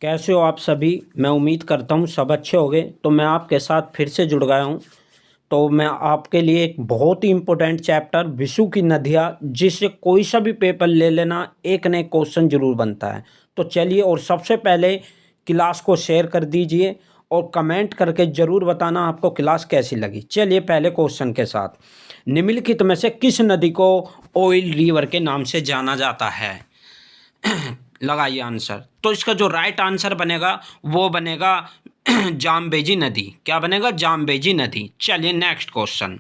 कैसे हो आप सभी। मैं उम्मीद करता हूँ सब अच्छे होंगे। तो मैं आपके साथ फिर से जुड़ गया हूँ। तो मैं आपके लिए एक बहुत ही इम्पोर्टेंट चैप्टर विषु की नदियाँ, जिससे कोई सा भी पेपर ले लेना एक न एक क्वेश्चन जरूर बनता है। तो चलिए, और सबसे पहले क्लास को शेयर कर दीजिए और कमेंट करके ज़रूर बताना आपको क्लास कैसी लगी। चलिए पहले क्वेश्चन के साथ, निम्नलिखित में से किस नदी को ऑयल रिवर के नाम से जाना जाता है? लगाइए आंसर। तो इसका जो राइट आंसर बनेगा वो बनेगा जाम्बेजी नदी। क्या बनेगा? जाम्बेजी नदी। चलिए नेक्स्ट क्वेश्चन,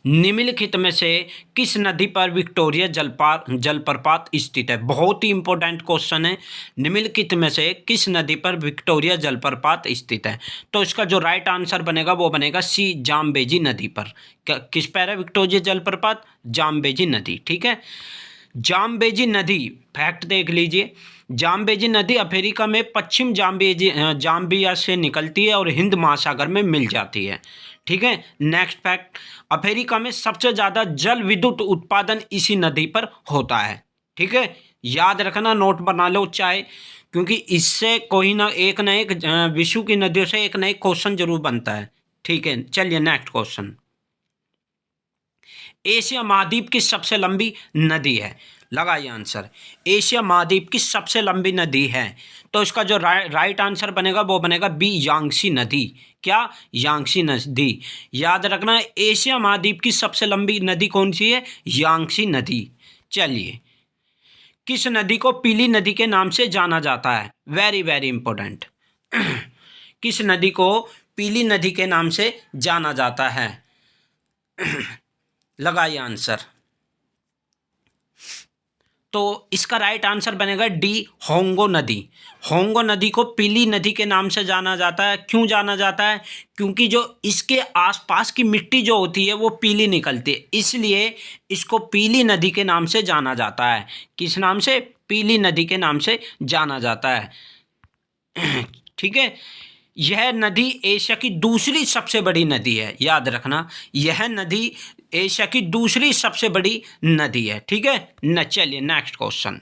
निम्नलिखित में से किस नदी पर विक्टोरिया जलप्रपात स्थित है? बहुत ही इंपॉर्टेंट क्वेश्चन है। निम्नलिखित में से किस नदी पर विक्टोरिया जलप्रपात स्थित है? तो इसका जो राइट आंसर बनेगा वो बनेगा सी, जाम्बेजी नदी पर। किस पर है विक्टोरिया जलप्रपात? जाम्बेजी नदी। ठीक है। जाम्बेजी नदी, फैक्ट देख लीजिए। जाम्बेजी नदी अफ्रीका में पश्चिम जाम्बिया से निकलती है और हिंद महासागर में मिल जाती है। ठीक है। नेक्स्ट फैक्ट, अफ्रीका में सबसे ज़्यादा जल विद्युत उत्पादन इसी नदी पर होता है। ठीक है, याद रखना, नोट बना लो चाहे, क्योंकि इससे कोई ना एक विश्व की नदियों से एक ना एक क्वेश्चन जरूर बनता है। ठीक है, चलिए नेक्स्ट क्वेश्चन, एशिया महाद्वीप की सबसे लंबी नदी है? लगाइए आंसर। एशिया महाद्वीप की सबसे लंबी नदी है, तो इसका जो राइट आंसर बनेगा वो बनेगा बी, यांगसी नदी। क्या? यांगसी नदी। याद रखना, एशिया महाद्वीप की सबसे लंबी नदी कौन सी है? यांगसी नदी। चलिए, किस नदी को पीली नदी के नाम से जाना जाता है? Very very important. किस नदी को पीली नदी के नाम से जाना जाता है? लगाइए आंसर। तो इसका राइट आंसर बनेगा डी, होंगो नदी। होंगो नदी को पीली नदी के नाम से जाना जाता है। क्यों जाना जाता है? क्योंकि जो इसके आसपास की मिट्टी जो होती है वो पीली निकलती है, इसलिए इसको पीली नदी के नाम से जाना जाता है। किस नाम से? पीली नदी के नाम से जाना जाता है। ठीक है। यह नदी एशिया की दूसरी सबसे बड़ी नदी है, याद रखना, यह नदी एशिया की दूसरी सबसे बड़ी नदी है। ठीक है न। चलिए नेक्स्ट क्वेश्चन,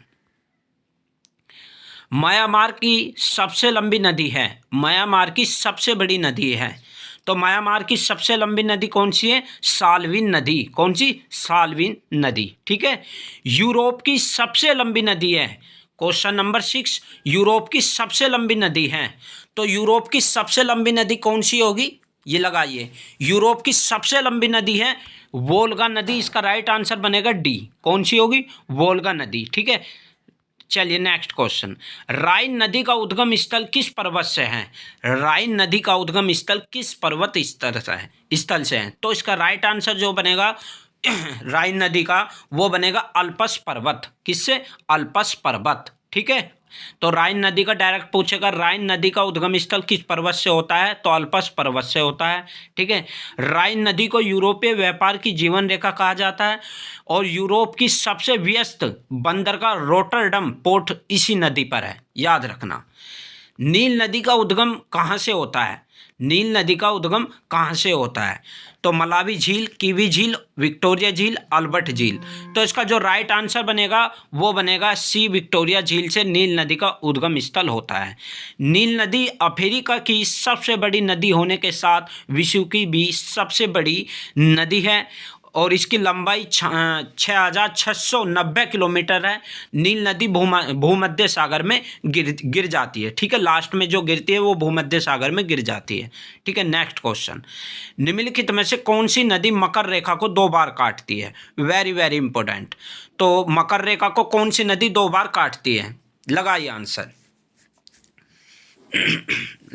म्यांमार की सबसे लंबी नदी है, म्यांमार की सबसे बड़ी नदी है, तो म्यांमार की सबसे लंबी नदी कौन सी है? साल्विन नदी। कौन सी? साल्विन नदी। ठीक है। यूरोप की सबसे लंबी नदी है, क्वेश्चन नंबर 6, यूरोप की सबसे लंबी नदी है, तो यूरोप की सबसे लंबी नदी कौन सी होगी? ये लगाइए, यूरोप की सबसे लंबी नदी है वोल्गा नदी। इसका राइट आंसर बनेगा डी। कौन सी होगी? वोल्गा नदी। ठीक है। चलिए नेक्स्ट क्वेश्चन, राइन नदी का उद्गम स्थल किस पर्वत से है? राइन नदी का उद्गम स्थल किस पर्वत स्थल से है? तो इसका राइट आंसर जो बनेगा राइन नदी का, वो बनेगा अल्पस पर्वत। किससे? अल्पस पर्वत। ठीक है। तो राइन नदी का डायरेक्ट पूछेगा, राइन नदी का उद्गम स्थल किस पर्वत से होता है? तो अल्पस पर्वत से होता है। ठीक है। राइन नदी को यूरोपीय व्यापार की जीवन रेखा कहा जाता है, और यूरोप की सबसे व्यस्त बंदरगाह रोटरडम पोर्ट इसी नदी पर है, याद रखना। नील नदी का उद्गम कहाँ से होता है? नील नदी का उद्गम कहाँ से होता है? तो मलावी झील, कीवी झील, विक्टोरिया झील, अल्बर्ट झील। तो इसका जो राइट आंसर बनेगा वो बनेगा सी, विक्टोरिया झील से नील नदी का उद्गम स्थल होता है। नील नदी अफ्रीका की सबसे बड़ी नदी होने के साथ विश्व की भी सबसे बड़ी नदी है, और इसकी लंबाई 6,690 किलोमीटर है। नील नदी भूमध्य सागर में गिर जाती है। ठीक है, लास्ट में जो गिरती है वो भूमध्य सागर में गिर जाती है। ठीक है। नेक्स्ट क्वेश्चन, निम्नलिखित में से कौन सी नदी मकर रेखा को 2 बार काटती है? Very very important. तो मकर रेखा को कौन सी नदी 2 बार काटती है? लगाइए आंसर।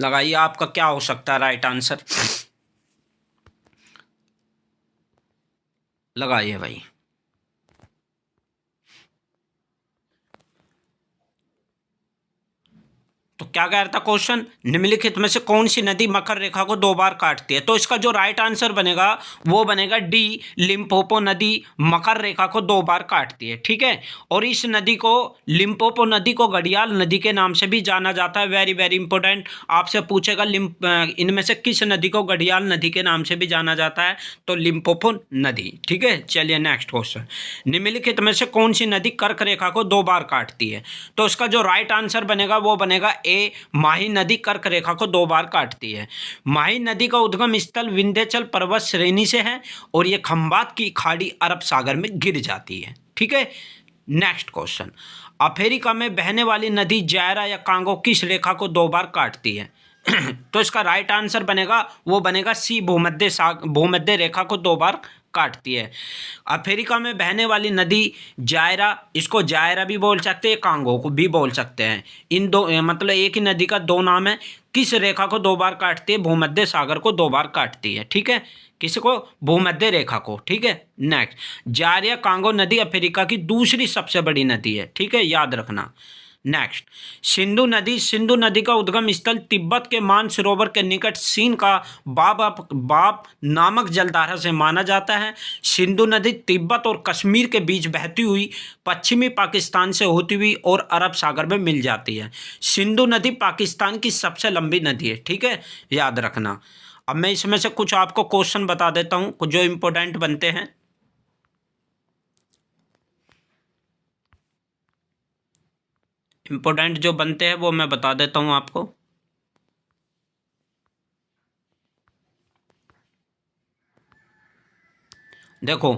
लगाइए, आपका क्या हो सकता है राइट आंसर? लगाइए भाई। तो क्या कह रहा था क्वेश्चन, निम्नलिखित में से कौन सी नदी मकर रेखा को 2 बार काटती है। तो इसका जो राइट आंसर बनेगा वो बनेगा डी, लिम्पोपो नदी मकर रेखा को 2 बार काटती है। ठीक है, और इस नदी को, लिम्पोपो नदी को घड़ियाल नदी के नाम से भी जाना जाता है। वेरी वेरी इंपॉर्टेंट, आपसे पूछेगा इनमें से किस नदी को घड़ियाल नदी के नाम से भी जाना जाता है, तो लिम्पोपो नदी। ठीक है, चलिए नेक्स्ट क्वेश्चन, निम्नलिखित में से कौन सी नदी कर्क रेखा को 2 बार काटती है। तो इसका जो राइट आंसर बनेगा वो बनेगा ए, माही नदी कर्क रेखा को 2 बार काटती है। माही नदी का उद्गम स्थल विंध्याचल पर्वत श्रेणी से है और ये खंबात की खाड़ी अरब सागर में गिर जाती है। ठीक है, नेक्स्ट क्वेश्चन, अफ्रीका में बहने वाली नदी जायरा या कांगो किस रेखा को 2 बार काटती है। तो इसका राइट आंसर बनेगा वो बनेगा सी, भूमध्य रेखा को 2 बार काटती है। अफ्रीका में बहने वाली नदी जायरा, इसको जायरा भी बोल सकते हैं, कांगो को भी बोल सकते हैं। इन दो मतलब एक ही नदी का 2 नाम है। किस रेखा को 2 बार काटती है, भूमध्य सागर को 2 बार काटती है। ठीक है, किसको, भूमध्य रेखा को। ठीक है, नेक्स्ट, जायरा कांगो नदी अफ्रीका की दूसरी सबसे बड़ी नदी है। ठीक है, याद रखना। नेक्स्ट, सिंधु नदी का उद्गम स्थल तिब्बत के मानसरोवर के निकट सीन का बाब नामक जलधारा से माना जाता है। सिंधु नदी तिब्बत और कश्मीर के बीच बहती हुई पश्चिमी पाकिस्तान से होती हुई और अरब सागर में मिल जाती है। सिंधु नदी पाकिस्तान की सबसे लंबी नदी है। ठीक है, याद रखना। अब मैं इसमें से कुछ आपको क्वेश्चन बता देता हूँ कुछ जो इम्पोर्टेंट बनते हैं। इम्पोर्टेंट जो बनते हैं वो मैं बता देता हूँ आपको। देखो,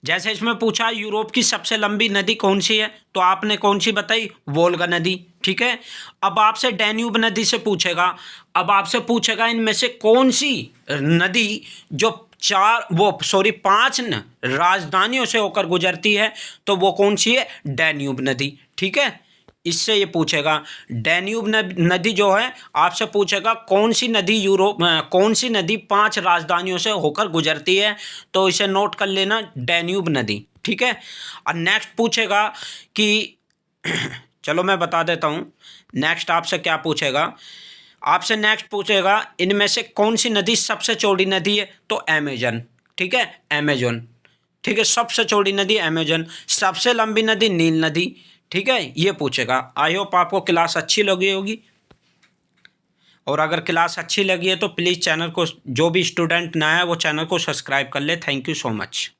जैसे इसमें पूछा यूरोप की सबसे लंबी नदी कौन सी है, तो आपने कौन सी बताई, वोल्गा नदी। ठीक है, अब आपसे डैन्यूब नदी से पूछेगा, अब आपसे पूछेगा इनमें से कौन सी नदी जो 5 राजधानियों से होकर गुजरती है, तो वो कौन सी है, डैन्यूब नदी। ठीक है, इससे ये पूछेगा डैन्यूब नदी जो है, आपसे पूछेगा कौन सी नदी 5 राजधानियों से होकर गुजरती है, तो इसे नोट कर लेना, डैन्यूब नदी। ठीक है, और नेक्स्ट पूछेगा कि चलो मैं बता देता हूँ नेक्स्ट आपसे क्या पूछेगा। आपसे नेक्स्ट पूछेगा इनमें से कौन सी नदी सबसे चौड़ी नदी है, तो अमेजन। ठीक है, अमेजन। ठीक है, सबसे चौड़ी नदी अमेजन। सबसे लंबी नदी नील नदी। ठीक है, ये पूछेगा। आई होप आपको क्लास अच्छी लगी होगी, और अगर क्लास अच्छी लगी है तो प्लीज़ चैनल को, जो भी स्टूडेंट नया है वो चैनल को सब्सक्राइब कर ले। Thank you so much.